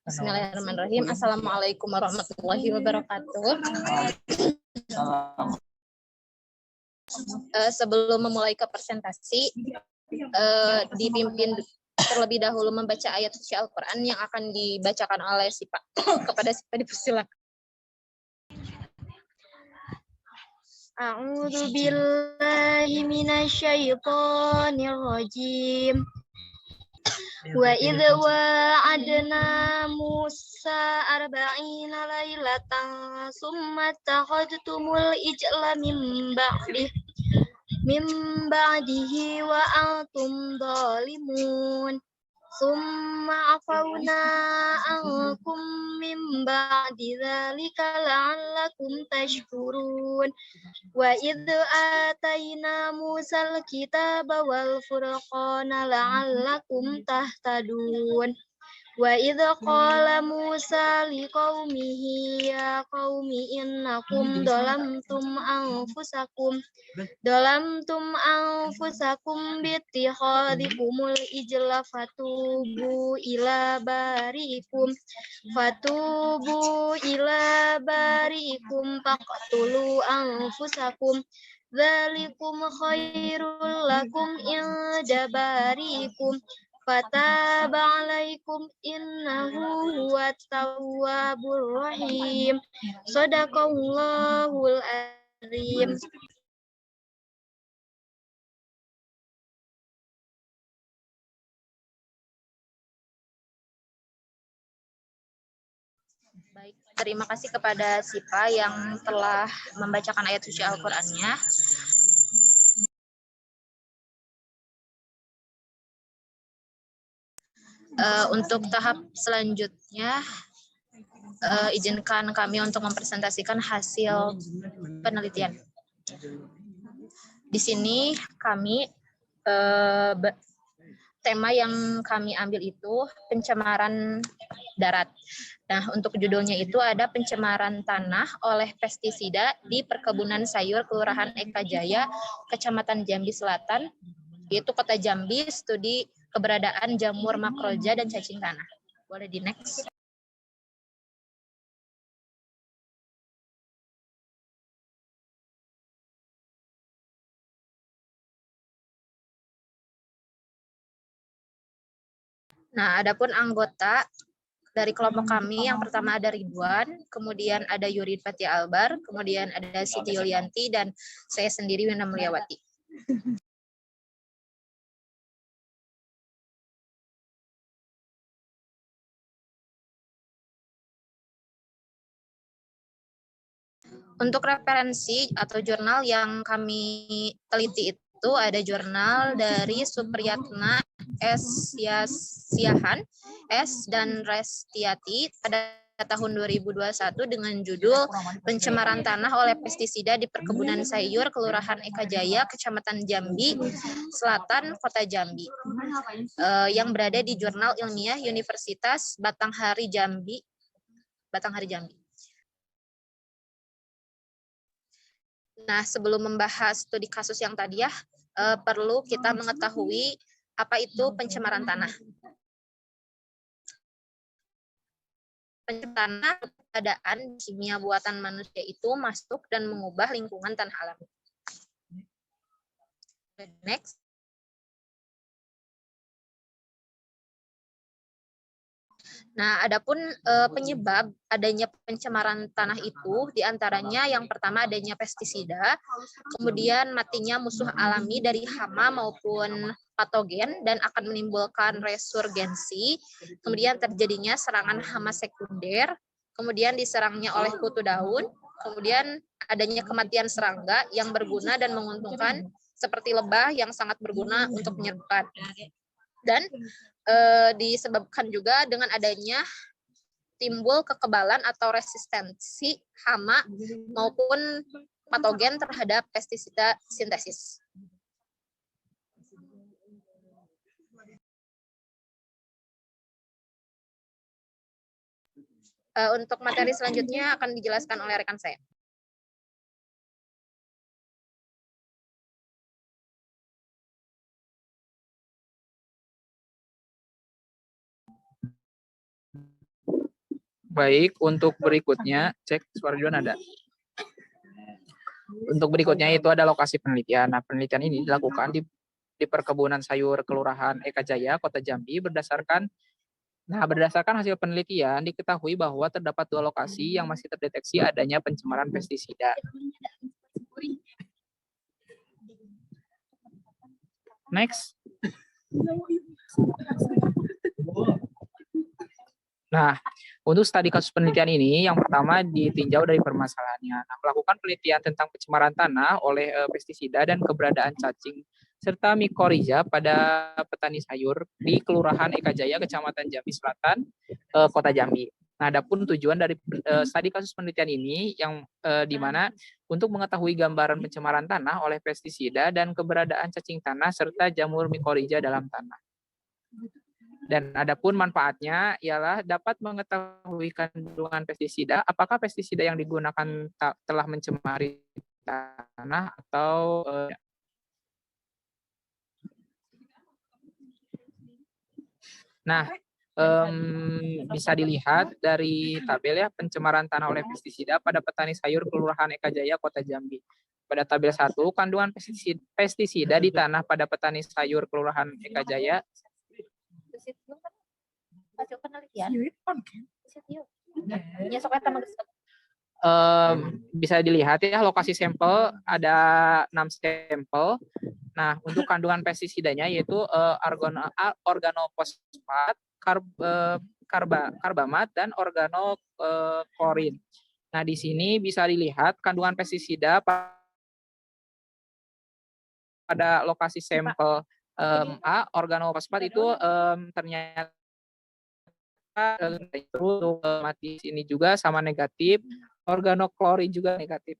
Bismillahirrahmanirrahim. Assalamualaikum warahmatullahi wabarakatuh. Sebelum memulai ke presentasi, dipimpin terlebih dahulu membaca ayat suci Al-Quran yang akan dibacakan oleh Sipa. Kepada Sipa dipersilakan. A'udzu billahi minasyaitonir rajim. Wa idza wa'adna Musa 40 lailatan summa takhadtumul ijla min ba'dihi wa antum zalimun summa afawna ankum min ba'di dzalika la'allakum tashkurun wa idh atayna Musal kitaba wal furqana la'allakum tahtadun wa idh qala Musa liqaumihi ya qaumi innakum dalamtum anfusakum bittikhadikumul ijla fatubu ila barikum faqtulu anfusakum dzalikum khairul lakum inda barikum fataba alaikum innahu huwat tawwabur rahim. Shadaqallahul azim. Baik, terima kasih kepada Sipa yang telah membacakan ayat suci Al-Qur'annya. Untuk tahap selanjutnya, izinkan kami untuk mempresentasikan hasil penelitian. Di sini kami tema yang kami ambil itu pencemaran darat. Nah, untuk judulnya itu ada pencemaran tanah oleh pestisida di perkebunan sayur Kelurahan Eka Jaya, Kecamatan Jambi Selatan, yaitu Kota Jambi, studi keberadaan jamur makroja dan cacing tanah. Boleh di next. Nah, adapun anggota dari kelompok kami, yang pertama ada Ridwan, kemudian ada Yurid Fatia Albar, kemudian ada Siti Yulianti, dan saya sendiri Wina Mulyawati. Untuk referensi atau jurnal yang kami teliti itu ada jurnal dari Supriyatna S. Siahan S. dan Restiati pada tahun 2021 dengan judul Pencemaran Tanah oleh Pestisida di Perkebunan Sayur Kelurahan Eka Jaya, Kecamatan Jambi Selatan, Kota Jambi, yang berada di Jurnal Ilmiah Universitas Batanghari Jambi. Nah, sebelum membahas studi kasus yang tadi ya, perlu kita mengetahui apa itu pencemaran tanah. Pencemaran tanah keadaan kimia buatan manusia itu masuk dan mengubah lingkungan tanah alami. Next. Nah, adapun penyebab adanya pencemaran tanah itu diantaranya yang pertama adanya pestisida, kemudian matinya musuh alami dari hama maupun patogen dan akan menimbulkan resurgensi, kemudian terjadinya serangan hama sekunder, kemudian diserangnya oleh kutu daun, kemudian adanya kematian serangga yang berguna dan menguntungkan seperti lebah yang sangat berguna untuk menyerbukan. Dan disebabkan juga dengan adanya timbul kekebalan atau resistensi hama maupun patogen terhadap pestisida sintesis. Untuk materi selanjutnya akan dijelaskan oleh rekan saya. Baik, untuk berikutnya, cek suara Juan ada. Untuk berikutnya itu ada lokasi penelitian. Nah, penelitian ini dilakukan di perkebunan sayur Kelurahan Eka Jaya, Kota Jambi berdasarkan hasil penelitian diketahui bahwa terdapat 2 lokasi yang masih terdeteksi adanya pencemaran pestisida. Next. Nah, untuk studi kasus penelitian ini, yang pertama ditinjau dari permasalahannya. Nah, melakukan penelitian tentang pencemaran tanah oleh pestisida dan keberadaan cacing serta mikorrhiza pada petani sayur di Kelurahan Eka Jaya, Kecamatan Jambi Selatan, Kota Jambi. Nah, adapun tujuan dari studi kasus penelitian ini yang di mana untuk mengetahui gambaran pencemaran tanah oleh pestisida dan keberadaan cacing tanah serta jamur mikorrhiza dalam tanah. Dan adapun manfaatnya ialah dapat mengetahui kandungan pestisida, apakah pestisida yang digunakan telah mencemari tanah atau Nah, bisa dilihat dari tabel ya pencemaran tanah oleh pestisida pada petani sayur Kelurahan Eka Jaya, Kota Jambi. Pada tabel 1, kandungan pestisida di tanah pada petani sayur Kelurahan Eka Jaya bisa dilihat ya lokasi sampel ada 6 sampel. Nah, untuk kandungan pestisidanya yaitu organofosfat, karbamat, dan organoklorin. Nah, di sini bisa dilihat kandungan pestisida pada lokasi sampel organofosfat itu ternyata untuk mati ini juga sama negatif, organoklorin juga negatif.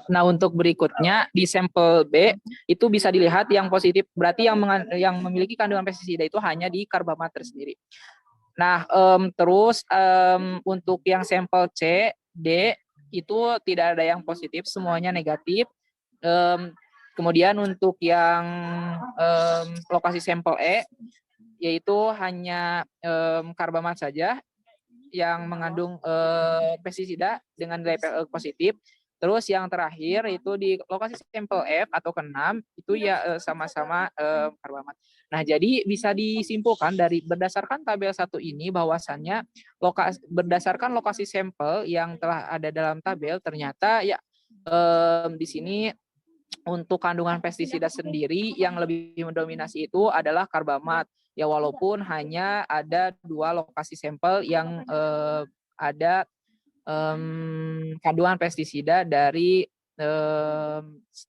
Nah, untuk berikutnya di sampel B itu bisa dilihat yang positif, berarti yang memiliki kandungan pestisida itu hanya di karbamat tersendiri. Nah, terus untuk yang sampel C, D itu tidak ada yang positif, semuanya negatif. Kemudian untuk yang lokasi sampel E yaitu hanya karbamat saja yang mengandung pestisida dengan nilai pH positif. Terus yang terakhir itu di lokasi sampel F atau ke-6 itu ya sama-sama karbamat. Nah, jadi bisa disimpulkan dari berdasarkan tabel 1 ini bahwasannya berdasarkan lokasi sampel yang telah ada dalam tabel ternyata ya di sini untuk kandungan pestisida sendiri yang lebih mendominasi itu adalah karbamat. Ya walaupun hanya ada 2 lokasi sampel yang ada kandungan pestisida dari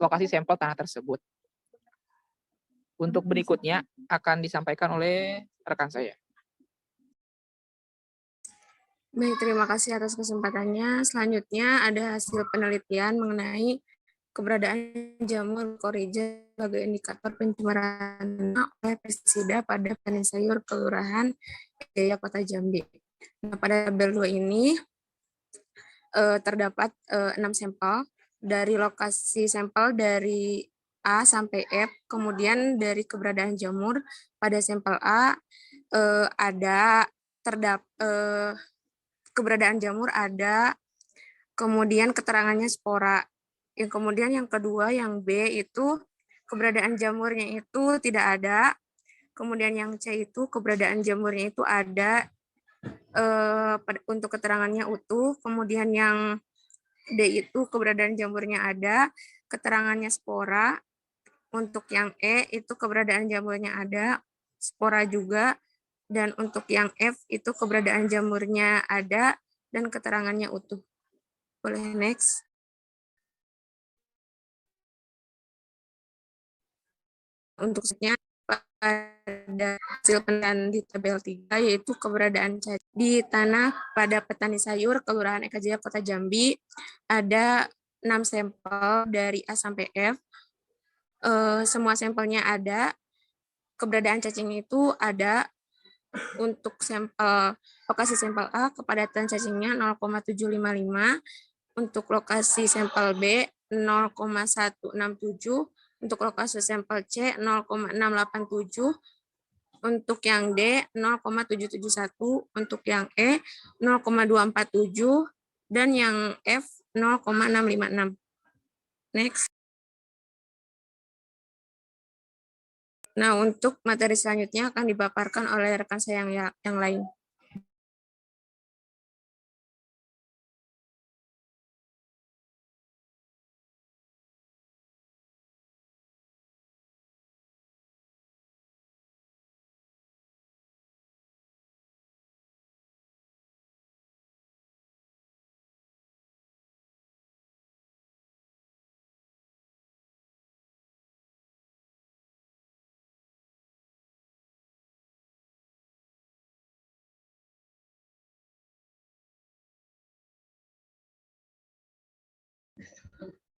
lokasi sampel tanah tersebut. Untuk berikutnya akan disampaikan oleh rekan saya. Baik, terima kasih atas kesempatannya. Selanjutnya ada hasil penelitian mengenai keberadaan jamur mikorrhiza sebagai indikator pencemaran oleh pestisida pada panen sayur Kelurahan Jaya, Kota Jambi. Nah, pada tabel 2 ini terdapat 6 sampel dari lokasi sampel dari A sampai F, kemudian dari keberadaan jamur pada sampel A ada keberadaan jamur ada, kemudian keterangannya spora. Yang kemudian yang kedua yang B itu keberadaan jamurnya itu tidak ada. Kemudian yang C itu keberadaan jamurnya itu ada untuk keterangannya utuh. Kemudian yang D itu keberadaan jamurnya ada, keterangannya spora. Untuk yang E itu keberadaan jamurnya ada, spora juga. Dan untuk yang F itu keberadaan jamurnya ada dan keterangannya utuh. Boleh next. Untuk selanjutnya pada hasil penelitian di tabel 3 yaitu keberadaan cacing di tanah pada petani sayur Kelurahan Eka Jaya, Kota Jambi ada 6 sampel dari A sampai F. Semua sampelnya ada. Keberadaan cacing itu ada. Untuk sampel lokasi sampel A kepadatan cacingnya 0,755, untuk lokasi sampel B 0,167, untuk lokasi sampel C 0,687, untuk yang D 0,771, untuk yang E 0,247, dan yang F 0,656. Next. Nah, untuk materi selanjutnya akan dipaparkan oleh rekan saya yang lain.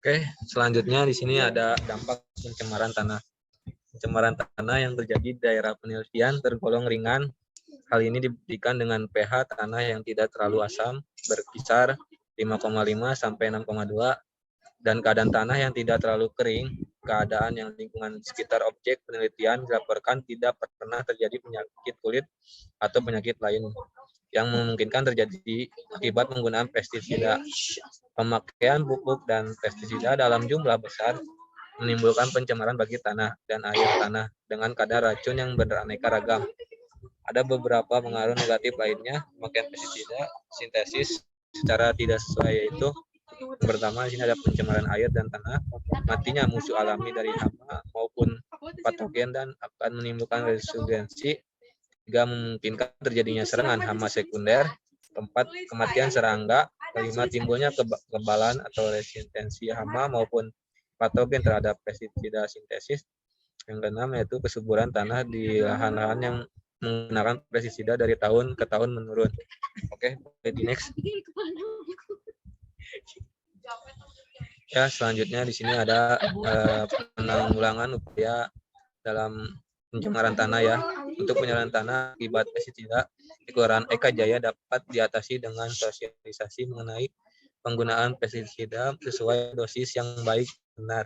Oke, selanjutnya di sini ada dampak pencemaran tanah. Pencemaran tanah yang terjadi di daerah penelitian tergolong ringan. Hal ini dibuktikan dengan pH tanah yang tidak terlalu asam, berkisar 5,5 sampai 6,2, dan keadaan tanah yang tidak terlalu kering. Keadaan yang lingkungan sekitar objek penelitian dilaporkan tidak pernah terjadi penyakit kulit atau penyakit lain yang memungkinkan terjadi akibat penggunaan pestisida. Pemakaian pupuk dan pestisida dalam jumlah besar menimbulkan pencemaran bagi tanah dan air tanah dengan kadar racun yang beraneka ragam. Ada beberapa pengaruh negatif lainnya pemakaian pestisida sintesis secara tidak sesuai, yaitu yang pertama, di sini ada pencemaran air dan tanah, matinya musuh alami dari hama maupun patogen dan akan menimbulkan resistensi, juga memungkinkan terjadinya serangan hama sekunder, keempat, kematian serangga, kelima, timbulnya kekebalan atau resistensi hama maupun patogen terhadap pestisida sintesis, yang keenam yaitu kesuburan tanah di lahan-lahan yang menggunakan pestisida dari tahun ke tahun menurun. Oke, di next. Ya, selanjutnya di sini ada penanggulangan upaya dalam pencemaran tanah ya. Untuk pencemaran tanah akibat pestisida, di Kelurahan Eka Jaya dapat diatasi dengan sosialisasi mengenai penggunaan pestisida sesuai dosis yang baik benar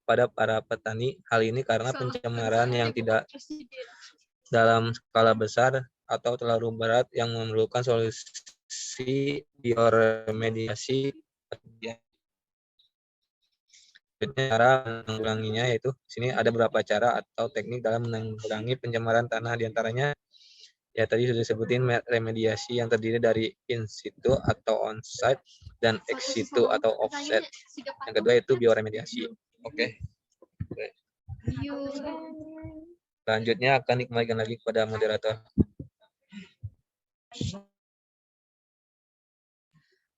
pada para petani. Hal ini karena pencemaran yang tidak dalam skala besar atau terlalu berat yang memerlukan solusi bioremediasi. Cara menanggulanginya yaitu di sini ada beberapa cara atau teknik dalam menanggulangi pencemaran tanah, diantaranya ya tadi sudah disebutin remediasi yang terdiri dari in situ atau on site dan ex situ atau offset. Yang kedua itu bioremediasi. Oke. Selanjutnya akan dikembalikan lagi kepada moderator.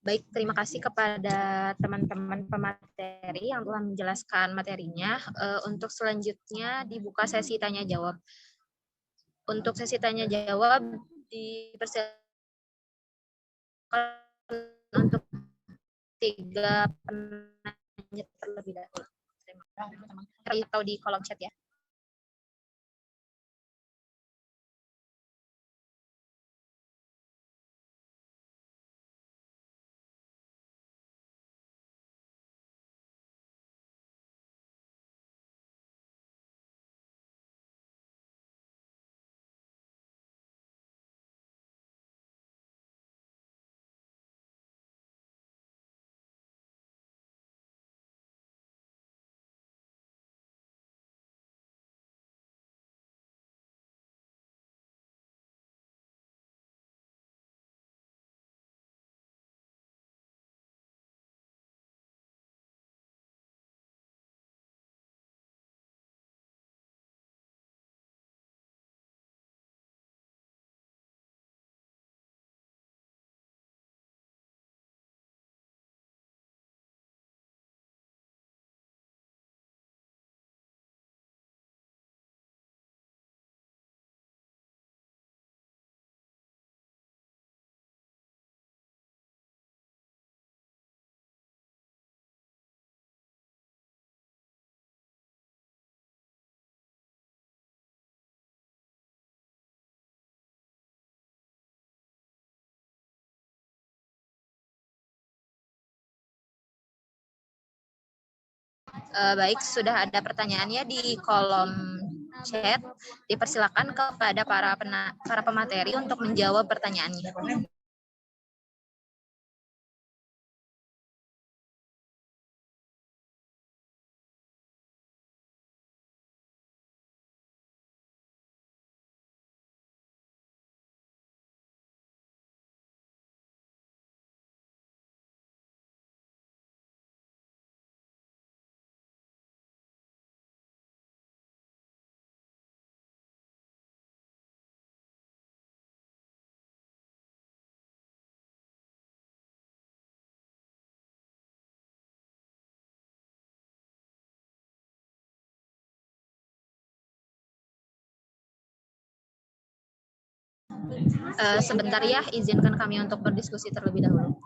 Baik, terima kasih kepada teman-teman pemateri yang telah menjelaskan materinya. Untuk selanjutnya dibuka sesi tanya jawab. Untuk sesi tanya jawab dipersilakan untuk 3 penanya terlebih dahulu. Terima kasih. Atau di kolom chat ya. Baik, sudah ada pertanyaannya di kolom chat. Dipersilakan kepada para pemateri untuk menjawab pertanyaannya. Sebentar ya, izinkan kami untuk berdiskusi terlebih dahulu.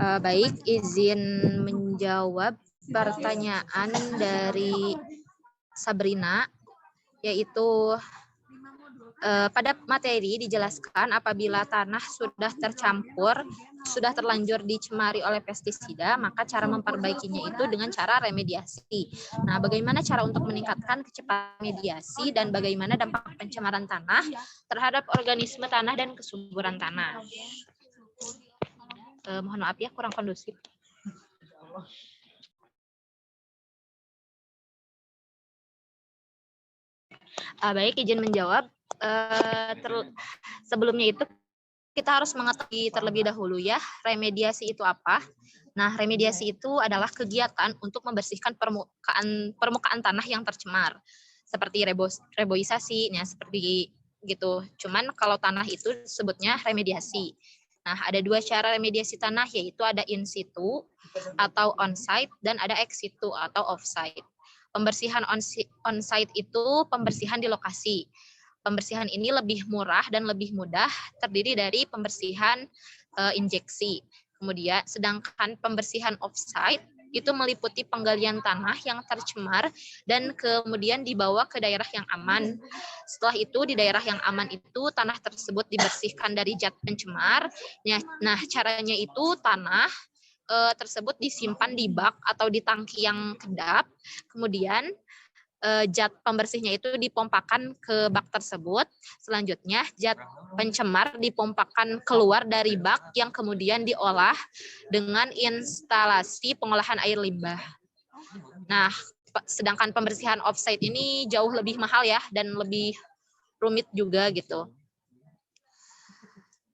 Baik, izin menjawab pertanyaan dari Sabrina, yaitu pada materi dijelaskan apabila tanah sudah terlanjur dicemari oleh pestisida, maka cara memperbaikinya itu dengan cara remediasi. Nah, bagaimana cara untuk meningkatkan kecepatan remediasi dan bagaimana dampak pencemaran tanah terhadap organisme tanah dan kesuburan tanah? Mohon maaf ya, kurang kondusif. Baik, izin menjawab. Sebelumnya itu kita harus mengetahui terlebih dahulu ya, remediasi itu apa. Nah, remediasi itu adalah kegiatan untuk membersihkan permukaan tanah yang tercemar, seperti reboisasi, ya seperti gitu. Cuman kalau tanah itu sebutnya remediasi. Nah, ada dua cara remediasi tanah, yaitu ada in situ atau on-site dan ada ex situ atau off-site. Pembersihan on-site itu pembersihan di lokasi. Pembersihan ini lebih murah dan lebih mudah, terdiri dari pembersihan injeksi. Kemudian, sedangkan pembersihan off-site itu meliputi penggalian tanah yang tercemar dan kemudian dibawa ke daerah yang aman. Setelah itu, di daerah yang aman itu tanah tersebut dibersihkan dari zat pencemar. Nah, caranya itu tanah tersebut disimpan di bak atau di tangki yang kedap, kemudian zat pembersihnya itu dipompakan ke bak tersebut. Selanjutnya zat pencemar dipompakan keluar dari bak yang kemudian diolah dengan instalasi pengolahan air limbah. Nah, sedangkan pembersihan offsite ini jauh lebih mahal ya dan lebih rumit juga gitu.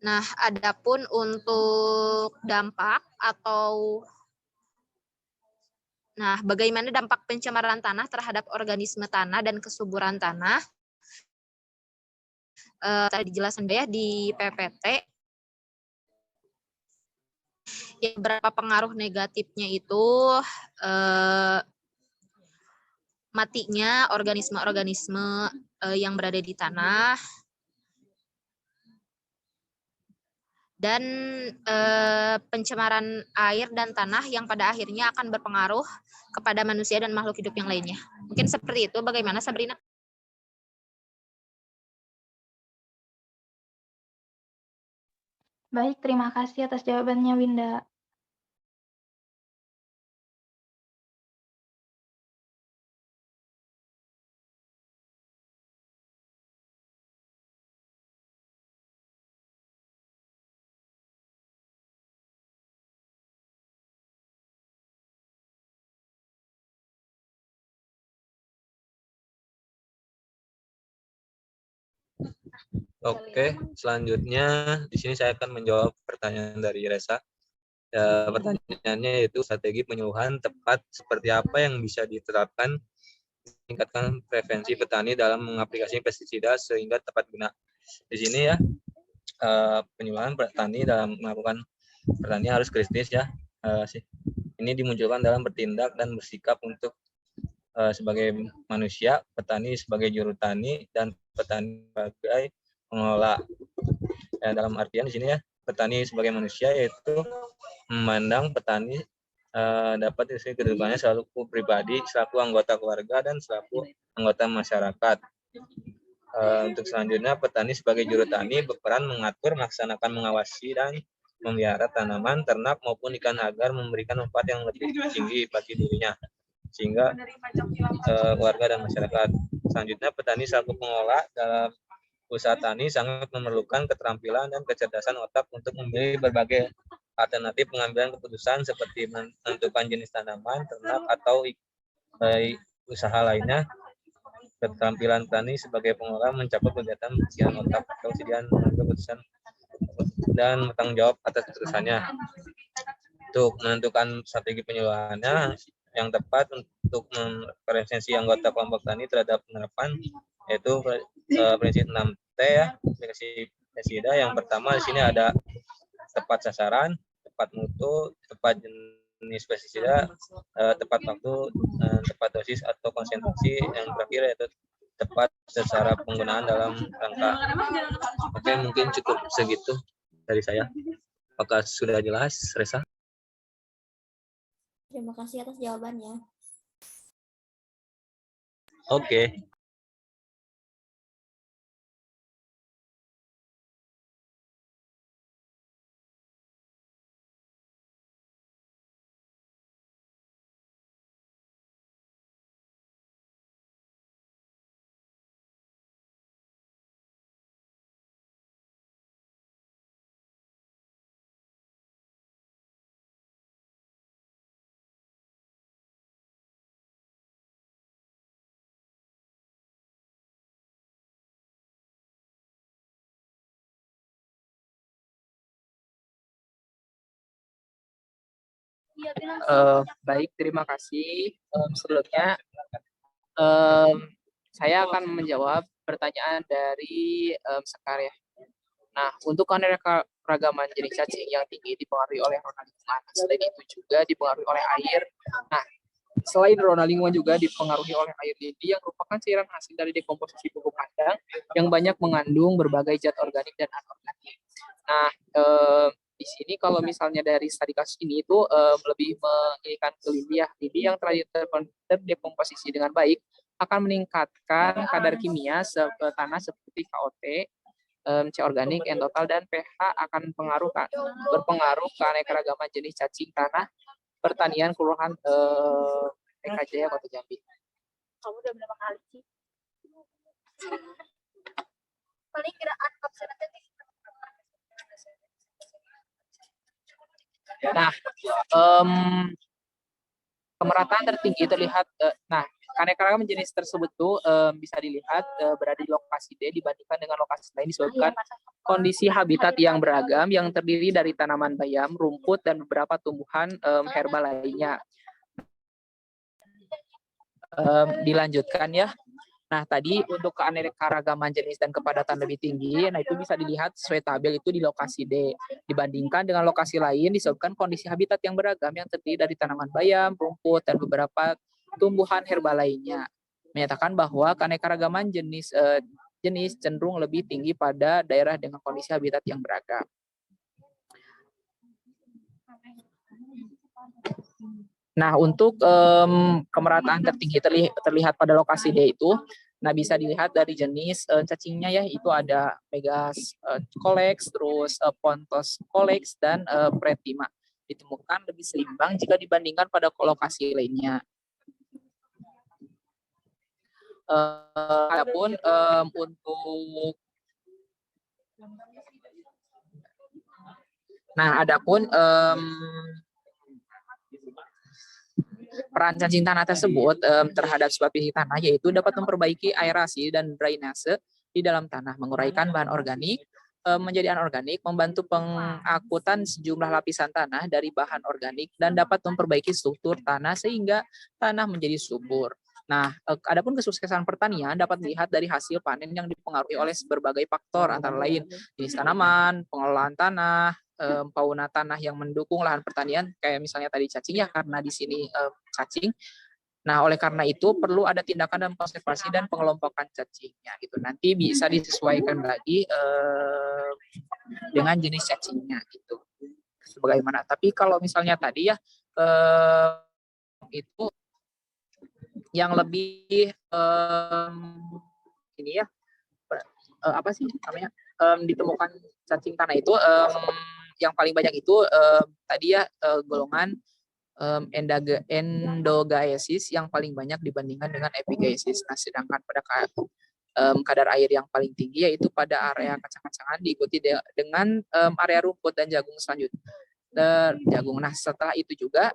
Nah, adapun untuk dampak atau bagaimana dampak pencemaran tanah terhadap organisme tanah dan kesuburan tanah? Tadi dijelaskan ya di PPT. Ya, beberapa pengaruh negatifnya itu matinya organisme-organisme yang berada di tanah, dan pencemaran air dan tanah yang pada akhirnya akan berpengaruh kepada manusia dan makhluk hidup yang lainnya. Mungkin seperti itu. Bagaimana, Sabrina? Baik, terima kasih atas jawabannya, Winda. Oke, selanjutnya di sini saya akan menjawab pertanyaan dari Reza. Pertanyaannya yaitu strategi penyuluhan tepat seperti apa yang bisa diterapkan meningkatkan prevensi petani dalam mengaplikasi pestisida sehingga tepat guna. Di sini ya, penyuluhan petani dalam melakukan pertanian harus kritis ya. Ini dimunculkan dalam bertindak dan bersikap untuk sebagai manusia, petani sebagai juru tani, dan petani sebagai pengelola. Dalam artian di sini ya, petani sebagai manusia, yaitu memandang petani dapat isi kehidupannya selaku pribadi, selaku anggota keluarga, dan selaku anggota masyarakat. Untuk selanjutnya, petani sebagai juru tani berperan mengatur, melaksanakan, mengawasi, dan memelihara tanaman, ternak, maupun ikan agar memberikan manfaat yang lebih tinggi bagi dirinya, sehingga keluarga dan masyarakat. Selanjutnya, petani selaku pengelola dalam usaha tani sangat memerlukan keterampilan dan kecerdasan otak untuk memilih berbagai alternatif pengambilan keputusan seperti menentukan jenis tanaman, ternak, atau usaha lainnya. Keterampilan petani sebagai pengelola mencakup kegiatan pikiran otak, kesediaan mengambil keputusan, dan bertanggung jawab atas keputusannya. Untuk menentukan strategi penyuluhannya yang tepat untuk memprevensi anggota kelompok tani terhadap penerapan, yaitu prinsip 6T ya, prinsip pestisida. Yang pertama di sini ada tepat sasaran, tepat mutu, tepat jenis pestisida, tepat waktu, tepat dosis atau konsentrasi. Yang terakhir yaitu tepat secara penggunaan dalam rangka. Oke, mungkin cukup segitu dari saya. Apakah sudah jelas, Resa? Terima kasih atas jawabannya. Oke. Baik, terima kasih. Sebelumnya saya akan menjawab pertanyaan dari Sekar ya. Nah, untuk keanekaragaman jenis cacing yang tinggi dipengaruhi oleh rona lingkungan. Selain itu juga dipengaruhi oleh air. Nah, selain rona lingkungan juga dipengaruhi oleh air lindi yang merupakan cairan hasil dari dekomposisi pupuk kandang yang banyak mengandung berbagai zat organik dan anorganik. Nah, di sini kalau misalnya dari studi kasus ini itu lebih menginginkan ke lindi ya. Lindi yang terdekomposisi dengan baik akan meningkatkan kadar kimia tanah seperti KOT, C organik, N total, dan pH akan berpengaruh ke keanekaragaman jenis cacing tanah pertanian Kelurahan TK Jaya Kota Jambi. Kamu udah berapa kali sih? Paling kiraan absennya. Nah, kemerataan tertinggi terlihat. Nah, keanekaragaman jenis tersebut tuh bisa dilihat berada di lokasi D dibandingkan dengan lokasi lain disebabkan kondisi habitat yang beragam yang terdiri dari tanaman bayam, rumput, dan beberapa tumbuhan herba lainnya. Dilanjutkan ya. Nah, tadi untuk keanekaragaman jenis dan kepadatan lebih tinggi, nah itu bisa dilihat sesuai tabel itu di lokasi D. Dibandingkan dengan lokasi lain disebabkan kondisi habitat yang beragam yang terdiri dari tanaman bayam, rumput, dan beberapa tumbuhan herba lainnya. Menyatakan bahwa keanekaragaman jenis cenderung lebih tinggi pada daerah dengan kondisi habitat yang beragam. Nah, untuk kemerataan tertinggi terlihat pada lokasi D itu, nah bisa dilihat dari jenis cacingnya ya, itu ada Megas colex, terus Pontos colex, dan Pretima. Ditemukan lebih seimbang jika dibandingkan pada lokasi lainnya. Adapun untuk peran cacing tanah tersebut terhadap spesies tanah yaitu dapat memperbaiki aerasi dan drainase di dalam tanah, menguraikan bahan organik menjadi anorganik, membantu pengakutan sejumlah lapisan tanah dari bahan organik, dan dapat memperbaiki struktur tanah sehingga tanah menjadi subur. Nah, adapun kesuksesan pertanian dapat dilihat dari hasil panen yang dipengaruhi oleh berbagai faktor, antara lain jenis tanaman, pengelolaan tanah, fauna tanah yang mendukung lahan pertanian, kayak misalnya tadi cacing ya, karena di sini cacing. Nah, oleh karena itu perlu ada tindakan dalam konservasi dan pengelompokan cacingnya gitu. Nanti bisa disesuaikan lagi dengan jenis cacingnya gitu. Sebagaimana. Tapi kalau misalnya tadi ya itu yang lebih ini ya apa sih namanya ditemukan cacing tanah itu yang paling banyak itu tadi ya golongan endogaesis yang paling banyak dibandingkan dengan epigaesis. Nah, sedangkan pada kadar air yang paling tinggi yaitu pada area kacang-kacangan diikuti dengan area rumput dan jagung selanjutnya. Jagung. Nah, setelah itu juga,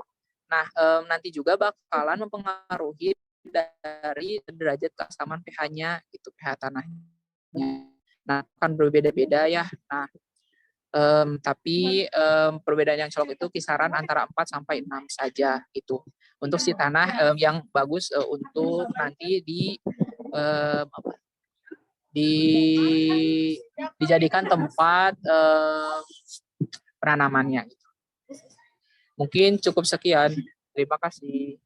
nanti juga bakalan mempengaruhi dari derajat keasaman pH-nya, itu pH tanahnya. Nah, akan berbeda-beda ya. Nah, tapi perbedaan yang colok itu kisaran antara 4 sampai 6 saja itu. Untuk si tanah yang bagus untuk nanti dijadikan tempat penanamannya. Mungkin cukup sekian. Terima kasih.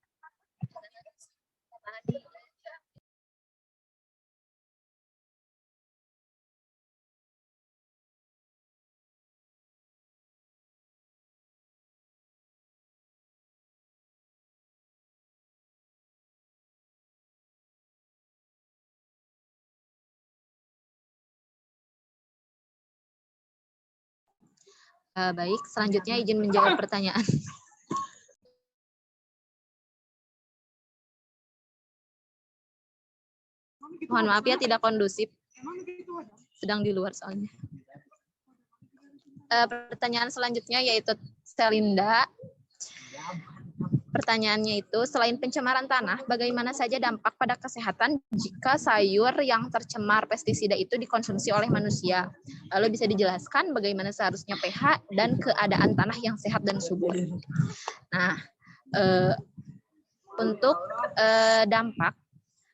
Baik, selanjutnya izin menjawab pertanyaan. Mohon maaf ya, tidak kondusif. Sedang di luar soalnya. Pertanyaan selanjutnya yaitu Selinda. Pertanyaannya itu, selain pencemaran tanah, bagaimana saja dampak pada kesehatan jika sayur yang tercemar pestisida itu dikonsumsi oleh manusia? Lalu bisa dijelaskan bagaimana seharusnya pH dan keadaan tanah yang sehat dan subur. Nah, untuk dampak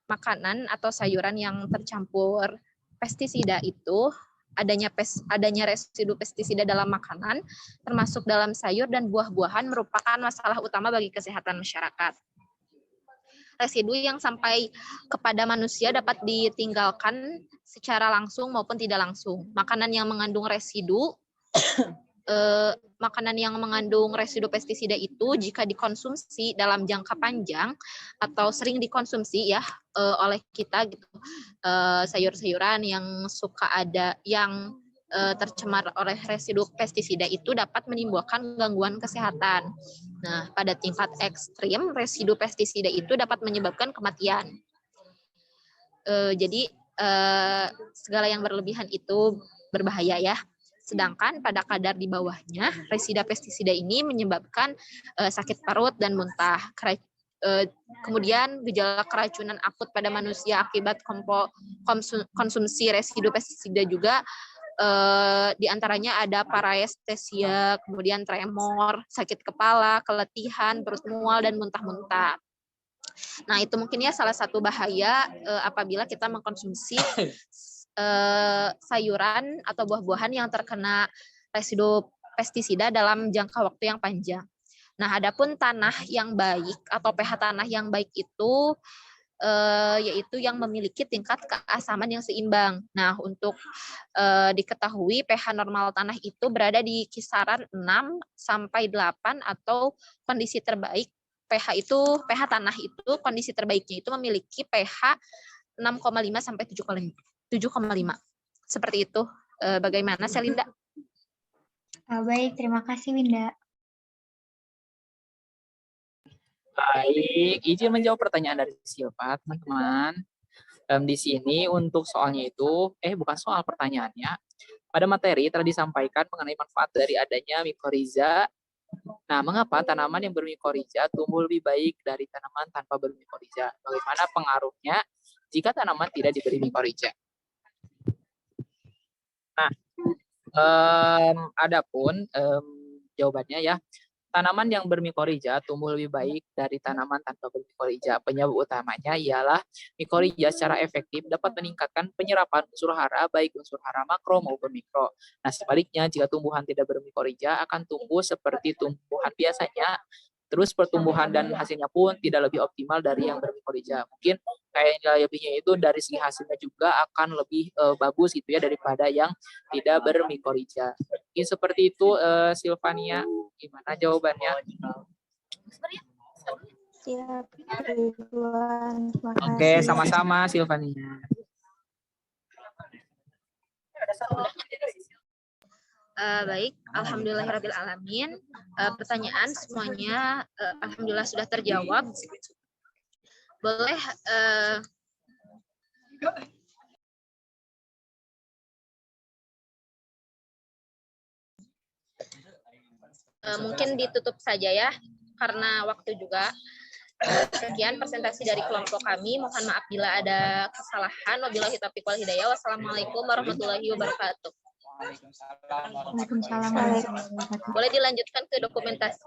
makanan atau sayuran yang tercampur pestisida itu, adanya residu pestisida dalam makanan, termasuk dalam sayur dan buah-buahan, merupakan masalah utama bagi kesehatan masyarakat. Residu yang sampai kepada manusia dapat ditinggalkan secara langsung maupun tidak langsung. Makanan yang mengandung residu pestisida itu jika dikonsumsi dalam jangka panjang atau sering dikonsumsi ya oleh kita gitu, sayur-sayuran yang suka ada yang tercemar oleh residu pestisida itu dapat menimbulkan gangguan kesehatan. Nah, pada tingkat ekstrim residu pestisida itu dapat menyebabkan kematian. Jadi segala yang berlebihan itu berbahaya ya. Sedangkan pada kadar di bawahnya, residu pestisida ini menyebabkan sakit perut dan muntah. Kemudian gejala keracunan akut pada manusia akibat konsumsi residu pestisida juga diantaranya ada parestesia, kemudian tremor, sakit kepala, keletihan, perut mual, dan muntah-muntah. Nah, itu mungkin ya salah satu bahaya apabila kita mengkonsumsi sayuran atau buah-buahan yang terkena residu pestisida dalam jangka waktu yang panjang. Nah, adapun tanah yang baik atau pH tanah yang baik itu yaitu yang memiliki tingkat keasaman yang seimbang. Nah, untuk diketahui pH normal tanah itu berada di kisaran 6 sampai 8 atau kondisi terbaik pH tanah itu kondisi terbaiknya itu memiliki pH 6,5 sampai 7,5. Seperti itu. Bagaimana, Selinda? Baik, terima kasih, Winda. Baik, izin menjawab pertanyaan dari Silva, teman-teman. Di sini untuk soalnya itu, bukan soal pertanyaannya. Pada materi telah disampaikan mengenai manfaat dari adanya mikoriza. Nah, mengapa tanaman yang bermikoriza tumbuh lebih baik dari tanaman tanpa bermikoriza? Bagaimana pengaruhnya jika tanaman tidak diberi mikoriza? Nah, adapun jawabannya ya, tanaman yang bermikoriza tumbuh lebih baik dari tanaman tanpa bermikoriza. Penyebab utamanya ialah mikoriza secara efektif dapat meningkatkan penyerapan unsur hara, baik unsur hara makro maupun mikro. Nah, sebaliknya jika tumbuhan tidak bermikoriza akan tumbuh seperti tumbuhan biasanya Terus pertumbuhan dan hasilnya pun tidak lebih optimal dari yang bermikorrhiza. Mungkin kayak nilai lebihnya itu dari segi hasilnya juga akan lebih bagus gitu ya daripada yang tidak bermikorrhiza. Mungkin seperti itu, Silvania, gimana jawabannya? Siap, Ridwan. Oke, sama-sama Silvania. Baik, alhamdulillahirrabbilalamin. Pertanyaan semuanya alhamdulillah sudah terjawab. Boleh mungkin ditutup saja ya, karena waktu juga. Sekian presentasi dari kelompok kami. Mohon maaf bila ada kesalahan. Wabillahi taufiq wal hidayah. Wassalamualaikum warahmatullahi wabarakatuh. Waalaikumsalam warahmatullahi wabarakatuh. Boleh dilanjutkan ke dokumentasi.